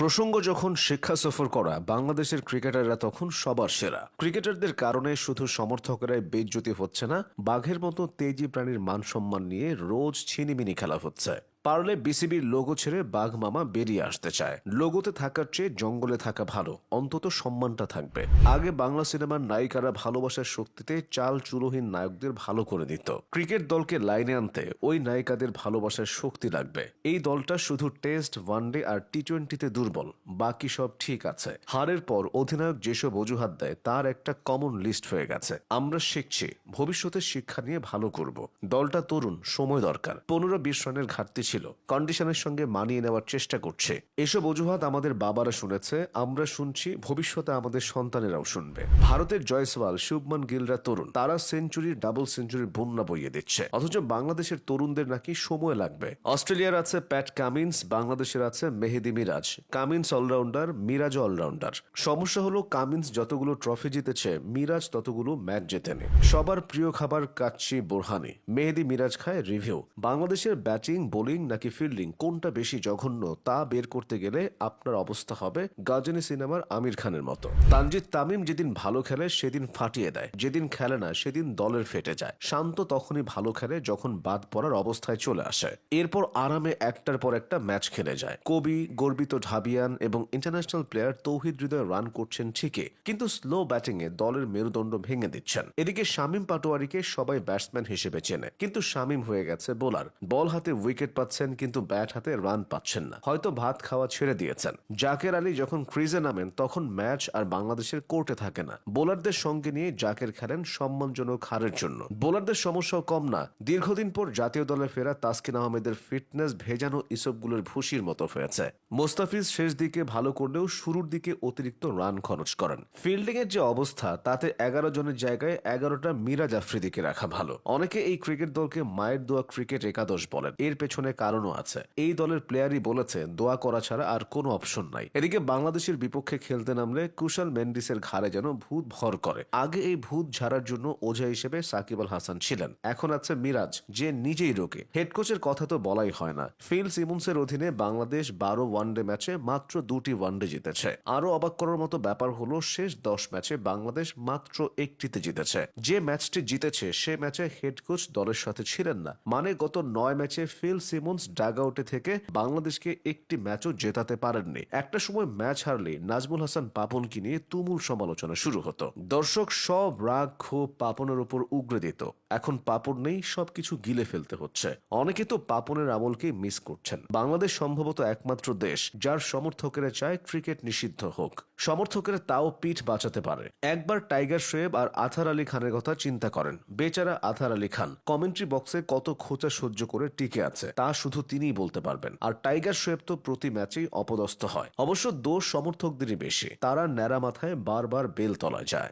প্রসঙ্গ যখন শিক্ষা সফর করা, বাংলাদেশের ক্রিকেটাররা তখন সবার সেরা। ক্রিকেটারদের কারণে শুধু সমর্থকেরাই বেইজ্জতি হচ্ছে না, বাঘের মতো তেজি প্রাণীর মান সম্মান নিয়ে রোজ ছিনিমিনি খেলা হচ্ছে। পারলে বিসিবির লোগো ছেড়ে বাঘ মামা বেরিয়ে আসতে চায়। লোগোতে থাকার চেয়ে জঙ্গলে থাকা ভালো, অন্তত সম্মানটা থাকবে। আগে বাংলা সিনেমার নায়িকারা ভালোবাসার শক্তিতে চাল চুলোহীন নায়কদের ভালো করে দিত। ক্রিকেট দলকে লাইনে আনতে ওই নায়িকাদের ভালোবাসার শক্তি লাগবে। এই দলটা শুধু টেস্ট, ওয়ানডে আর টি-20-তে দুর্বল, বাকি সব ঠিক আছে। হারের পর অধিনায়ক যেসব অজুহাত দেয় তার একটা কমন লিস্ট হয়ে গেছে। আমরা শিখছি, ভবিষ্যতের শিক্ষা নিয়ে ভালো করব। দলটা তরুণ, সময় দরকার। 15-20 রানের ঘাটতি ছিল, কন্ডিশনের সঙ্গে মানিয়ে নেওয়ার চেষ্টা করছে। এসব অজুহাত আমাদের বাবারা শুনেছে, আমরা শুনছি, ভবিষ্যতে আমাদের সন্তানেরাও শুনবে। ভারতের জয়সওয়াল, শুভমান গিলরা তরুণ, তারা সেঞ্চুরির ডাবল সেঞ্চুরির বন্যা বইয়ে দিচ্ছে, অথচ বাংলাদেশের তরুণদের নাকি সময় লাগবে। অস্ট্রেলিয়ার আছে প্যাট কামিন্স, বাংলাদেশের আছে Mehidy Miraz. Cummins allrounder, Miraz allrounder. সমস্যা হলো কামিন্স যতগুলো ট্রফি জিতেছে, মিরাজ ততগুলো ম্যাচ জেতেনি। সবার প্রিয় খাবার কাচ্চি বোরহানি, মেহেদি মিরাজ খায় রিভিউ। বাংলাদেশের ব্যাটিং, বোলিং নাকি ফিল্ডিং কোনটা বেশি জঘন্য তা বের করতে গেলে আপনার অবস্থা হবে গাজনী সিনেমার আমির খানের মতো। তানজিদ তামিম যেদিন ভালো খেলে সেদিন ফাটিয়ে দেয়, যেদিন খেলে না সেদিন দলের ফেটে যায়। শান্ত তখনই ভালো খেলে যখন বাদ পড়ার অবস্থায় চলে আসে, এরপর আরামে একটার পর একটা ম্যাচ খেলে যায়। কবি, গর্বিত ঢাবিয়ান এবং ইন্টারন্যাশনাল প্লেয়ার তৌহিদ হৃদয় রান করছেন ঠিকই, কিন্তু স্লো ব্যাটিংয়ে দলের মেরুদণ্ড ভেঙে দিচ্ছেন। এদিকে শামীম পাটোয়ারিকে সবাই ব্যাটসম্যান হিসেবে চেনে, কিন্তু শামীম হয়ে গেছে বোলার। বল হাতে উইকেট পাচ্ছেন, কিন্তু ব্যাট হাতে রান পাচ্ছেন না, হয়তো ভাত খাওয়া ছেড়ে দিয়েছেন। জাকের আলী যখন ক্রিজে নামেন তখন ম্যাচ আর বাংলাদেশের কোর্টে থাকে না। বোলারদের সঙ্গে নিয়ে জাকের খেলেন সম্মানজনক হারের জন্য। বোলারদের সমস্যাও কম না, দীর্ঘদিন পর জাতীয় দলে ফেরা তাসকিন আহমেদের ফিটনেস ভেজানো ইসবগুলোর ভুসির মতো হয়েছে। মোস্তাফিজ শেষ দিকে ভালো করলেও শুরুর দিকে অতিরিক্ত রান খরচ করেন। ফিল্ডিং এর যে অবস্থা, তাতে 11 জনের জায়গায় 11টা মিরাজ আফ্রিদিকে রাখা ভালো। অনেকে এই ক্রিকেট দলকে মায়ের দোয়া ক্রিকেট একাদশ বলেন, এর পেছনে কারণও আছে। এই দলের প্লেয়ারই বলেছে দোয়া করা ছাড়া আর কোনো অপশন নাই। এদিকে বাংলাদেশের বিপক্ষে খেলতে নামলে কুশাল মেন্ডিসের ঘাড়ে যেন ভূত ভর করে। আগে এই ভূত ঝাড়ার জন্য ওঝা হিসেবে সাকিব আল হাসান ছিলেন, এখন আছে মিরাজ, যে নিজেই রোগে। হেড কোচের কথা তো বলাই হয় না। ফিল সিমন্সের অধীনে বাংলাদেশ 12 ওয়ানডে ম্যাচে মাত্র 2টি ওয়ানডে জিতেছে। আরো অবাক করার মতো ব্যাপার হলো শেষ 10 ম্যাচে বাংলাদেশ মাত্র 1টিতে জিতেছে। যে ম্যাচটি জিতেছে সে ম্যাচে হেড কোচ দলের সাথে ছিলেন না, মানে গত 9 ম্যাচে ফিল সিমন্স ডাগ আউটে থেকে বাংলাদেশকে একটি ম্যাচও জেতাতে পারেননি। একটা সময় ম্যাচ হারলে নাজমুল হাসান পাপনকে নিয়ে তুমুল সমালোচনা শুরু হতো। দর্শক সব রাগ ক্ষোভ পাপনের উপর উগরে দিত। এখন পাপন নেই, সবকিছু গিলে ফেলতে হচ্ছে। অনেকে তো পাপনের আমলকে মিস করছেন। বাংলাদেশ সম্ভবত একমাত্র দেশ যার সমর্থকেরা চায় ক্রিকেট নিষিদ্ধ হোক। সমর্থকেরা তাও পিঠ বাঁচাতে পারে। একবার টাইগার শোয়েব আর আথার আলী খানের কথা চিন্তা করেন। বেচারা আথার আলী খান কমেন্ট্রি বক্সে কত খোঁচা সহ্য করে টিকে আছে তা শুধু তিনিই বলতে পারবেন। আর টাইগার শোয়েব তো প্রতি ম্যাচেই অপদস্থ হয়। অবশ্য দোষ সমর্থকদেরই বেশি, তারা ন্যাড়া মাথায় বারবার বেল তলায় যায়।